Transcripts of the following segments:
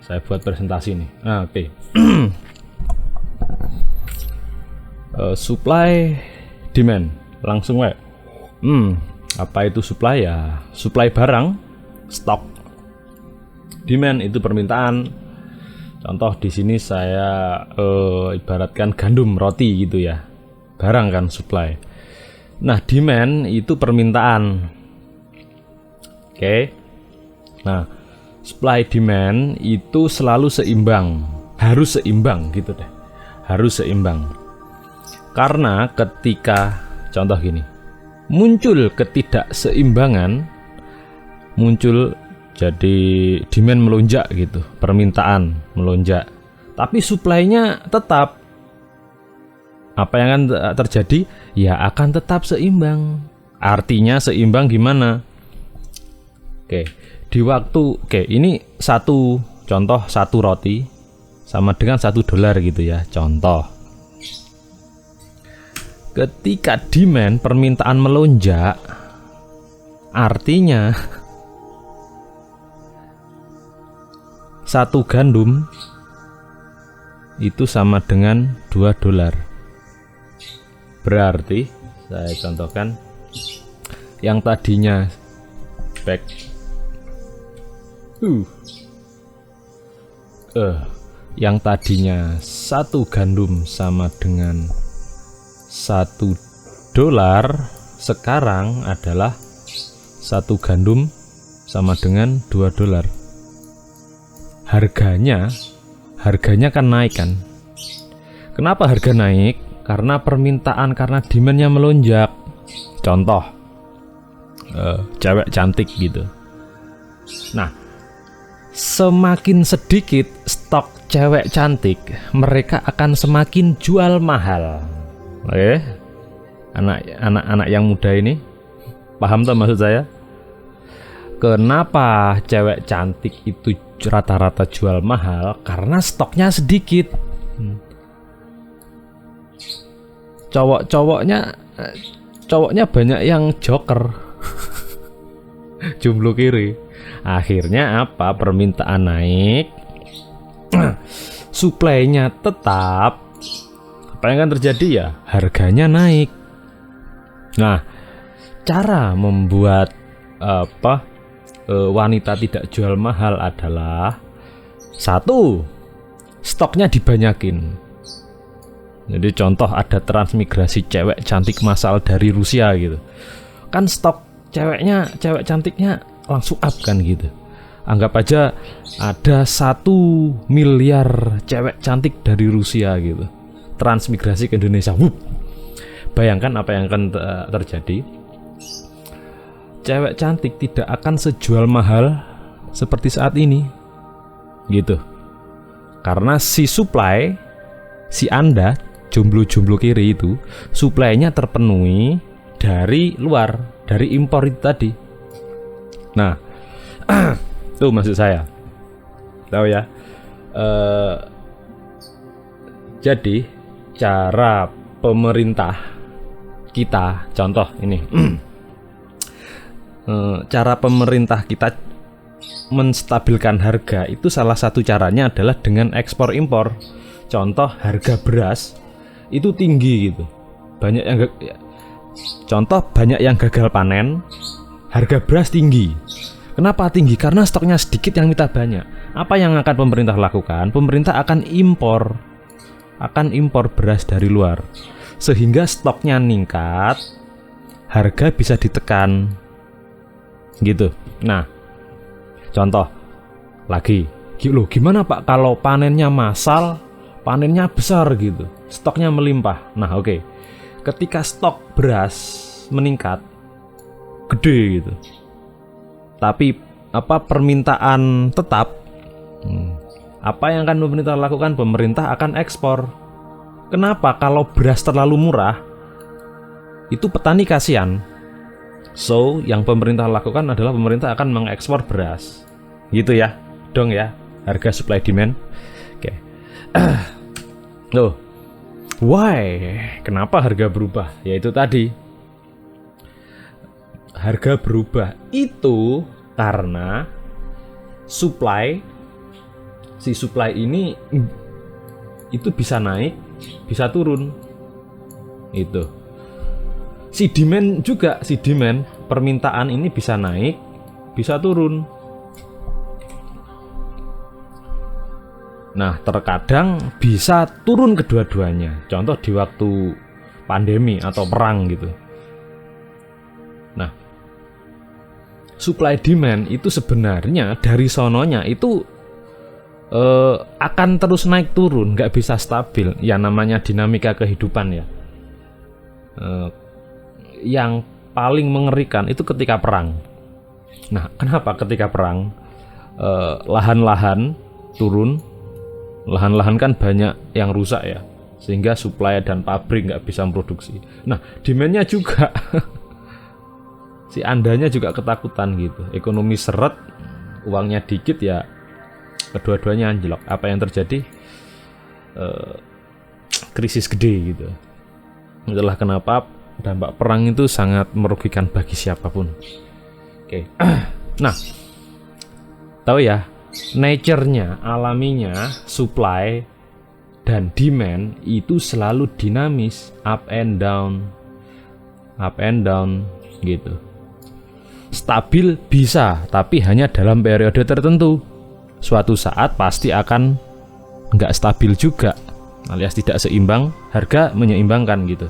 Saya buat presentasi nih. Oke. Supply demand langsung we. Apa itu supply ya? Supply barang, stok. Demand itu permintaan. Contoh di sini saya ibaratkan gandum, roti gitu ya. Barang kan supply. Nah, demand itu permintaan. Oke. Nah, supply demand itu selalu seimbang, harus seimbang gitu deh. Harus seimbang. Karena ketika contoh gini, muncul ketidakseimbangan, muncul jadi demand melonjak gitu, permintaan melonjak, tapi supply-nya tetap. Apa yang akan terjadi? Ya akan tetap seimbang. Artinya seimbang gimana? Ini satu contoh, satu roti sama dengan $1 gitu ya. Contoh, ketika demand permintaan melonjak, artinya satu gandum itu sama dengan $2. Berarti saya contohkan, yang tadinya yang tadinya satu gandum sama dengan $1, sekarang adalah satu gandum sama dengan $2. Harganya kan naik kan. Kenapa harga naik? Karena permintaan, karena demandnya melonjak. Contoh, cewek cantik gitu. Nah, semakin sedikit stok cewek cantik, mereka akan semakin jual mahal. Anak-anak yang muda ini paham tuh maksud saya? Kenapa cewek cantik itu rata-rata jual mahal? Karena stoknya sedikit. Cowoknya banyak yang joker. Jomblo kiri. Akhirnya apa? Permintaan naik, supply-nya tetap. Apa yang akan terjadi ya? Harganya naik. Nah, cara membuat wanita tidak jual mahal adalah satu, stoknya dibanyakin. Jadi contoh, ada transmigrasi cewek cantik massal dari Rusia gitu. Kan stok cewek cantiknya langsung up kan gitu. Anggap aja ada 1 miliar cewek cantik dari Rusia gitu, transmigrasi ke Indonesia. Bayangkan apa yang akan terjadi. Cewek cantik tidak akan sejual mahal seperti saat ini gitu. Karena si supply, si Anda jomblo kiri itu, supply-nya terpenuhi dari luar, dari impor itu tadi. Nah, tuh maksud saya, tahu ya. Jadi cara pemerintah kita, contoh ini, cara pemerintah kita menstabilkan harga itu salah satu caranya adalah dengan ekspor impor. Contoh, harga beras itu tinggi gitu. Banyak yang gagal panen, harga beras tinggi. Kenapa tinggi? Karena stoknya sedikit, yang minta banyak. Apa yang akan pemerintah lakukan? Pemerintah akan impor beras dari luar, sehingga stoknya meningkat, harga bisa ditekan gitu. Nah, contoh lagi, gimana Pak kalau panennya massal, panennya besar gitu, stoknya melimpah. Nah, oke. Ketika stok beras meningkat gede gitu, tapi permintaan tetap, apa yang akan pemerintah lakukan? Pemerintah akan ekspor. Kenapa? Kalau beras terlalu murah, itu petani kasihan. So, yang pemerintah lakukan adalah pemerintah akan mengekspor beras. Gitu ya, dong ya, harga supply demand. Oke. Loh, why? Kenapa harga berubah? Yaitu tadi, harga berubah itu karena supply si supply ini itu bisa naik, bisa turun. Itu. Si demand juga, si demand permintaan ini bisa naik, bisa turun. Nah, terkadang bisa turun kedua-duanya. Contoh di waktu pandemi atau perang gitu. Nah, supply demand itu sebenarnya dari sononya itu akan terus naik turun, nggak bisa stabil. Ya namanya dinamika kehidupan ya. Yang paling mengerikan itu ketika perang. Nah, kenapa ketika perang lahan-lahan turun, lahan-lahan kan banyak yang rusak ya, sehingga supply dan pabrik nggak bisa memproduksi. Nah, demandnya juga si andanya juga ketakutan gitu. Ekonomi seret, uangnya dikit ya, kedua-duanya anjlok. Apa yang terjadi? Krisis gede gitu. Itulah kenapa dampak perang itu sangat merugikan bagi siapapun. Oke. Nah, tahu ya, nature-nya, alaminya supply dan demand itu selalu dinamis, up and down gitu. Stabil bisa, tapi hanya dalam periode tertentu. Suatu saat pasti akan nggak stabil juga, alias tidak seimbang, harga menyeimbangkan gitu.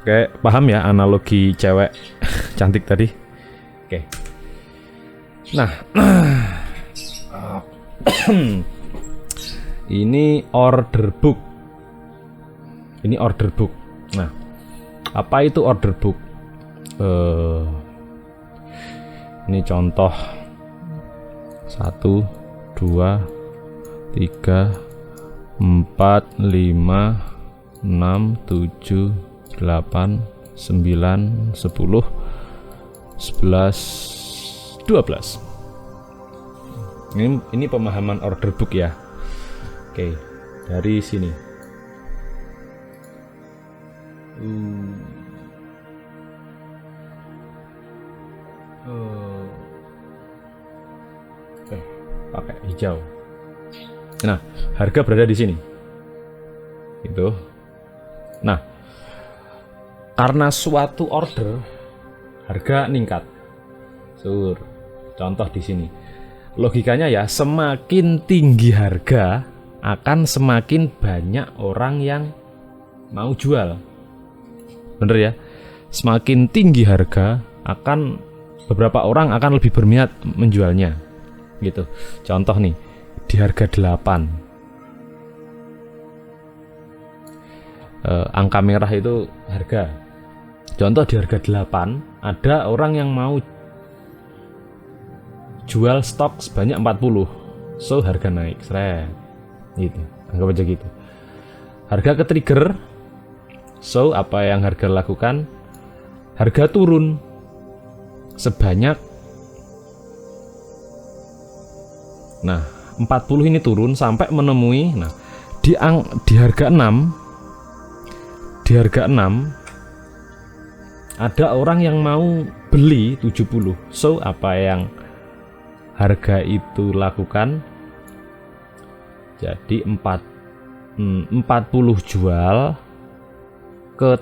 Oke, paham ya analogi cewek cantik tadi? Oke. Nah, ini order book. Ini order book. Nah, apa itu order book? Ini contoh 1, 2, 3, 4, 5, 6, 7, 8, 9, 10, 11, 12. Ini pemahaman order book ya. Oke, dari sini. Pakai hijau. Nah, harga berada di sini. Itu. Nah, karena suatu order harga meningkat. Contoh di sini. Logikanya ya, semakin tinggi harga akan semakin banyak orang yang mau jual. Bener ya? Semakin tinggi harga akan beberapa orang akan lebih berminat menjualnya. Gitu. Contoh nih, di harga 8. Angka merah itu harga. Contoh di harga 8, ada orang yang mau jual stok sebanyak 40. So harga naik, seret. Gitu. Anggap aja gitu. Harga ke trigger. So apa yang harga lakukan? Harga turun sebanyak, nah 40 ini turun sampai menemui, nah di harga 6, di harga 6 ada orang yang mau beli 70. So apa yang harga itu lakukan? Jadi 40 jual ke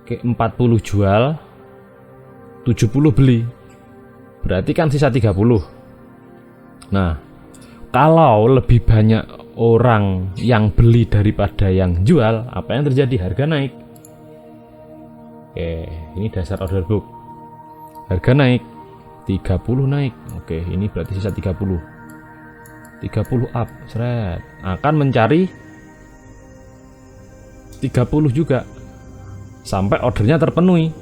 Oke, 40 jual, 70 beli. Berarti kan sisa 30. Nah, kalau lebih banyak orang yang beli daripada yang jual, apa yang terjadi? Harga naik. Oke, ini dasar order book. Harga naik, 30 naik. Oke, ini berarti sisa 30. 30 up, seret. Akan mencari 30 juga sampai ordernya terpenuhi.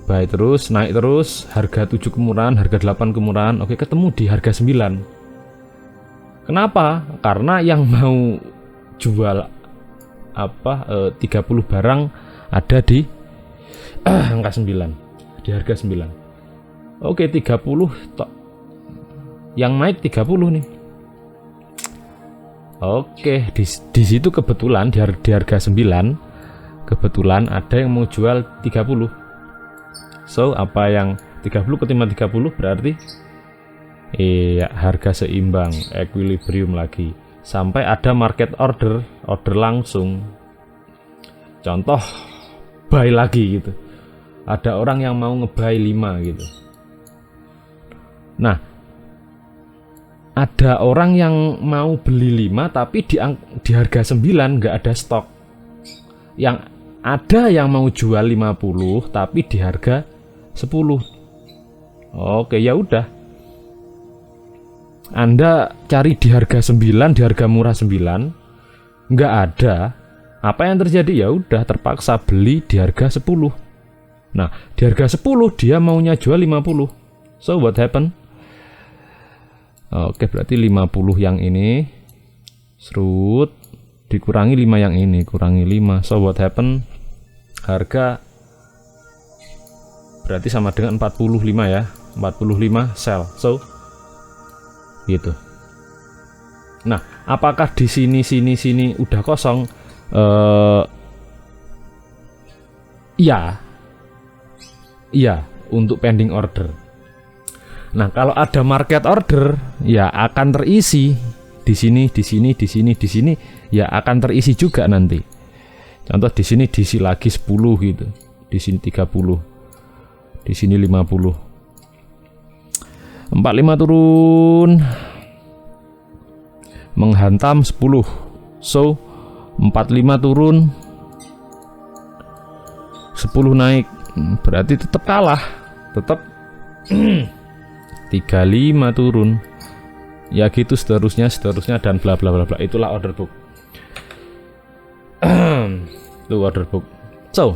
Baik terus, naik terus, harga 7 kemurahan, harga 8 kemurahan. Oke, ketemu di harga 9. Kenapa? Karena yang mau jual 30 barang ada di angka 9, di harga 9. Oke, 30 tok. Yang naik 30 nih. Oke, di situ kebetulan di harga 9 kebetulan ada yang mau jual 30. So apa yang 30 ketimbang 30 berarti iya, harga seimbang, equilibrium lagi. Sampai ada market order langsung. Contoh buy lagi gitu. Ada orang yang mau ngebuy 5 gitu. Nah, ada orang yang mau beli 5 tapi di harga 9 nggak ada stok. Yang ada yang mau jual 50 tapi di harga 10. Oke, ya udah. Anda cari di harga 9, di harga murah 9, nggak ada. Apa yang terjadi? Ya udah terpaksa beli di harga 10. Nah, di harga 10 dia maunya jual 50. So what happen? Oke, berarti 50 yang ini serut dikurangi 5 yang ini, kurangi 5. So what happen? Harga berarti sama dengan 45 ya. 45 sell. So gitu. Nah, apakah di sini udah kosong? Iya, untuk pending order. Nah, kalau ada market order, ya akan terisi di sini, ya akan terisi juga nanti. Contoh di sini diisi lagi 10 gitu. Di sini 30. Di sini 50. 45 turun. Menghantam 10. So, 45 turun. 10 naik. Berarti tetap kalah. Tetap 35 turun, ya gitu seterusnya dan bla bla bla bla. Itulah order book. Itu order book. So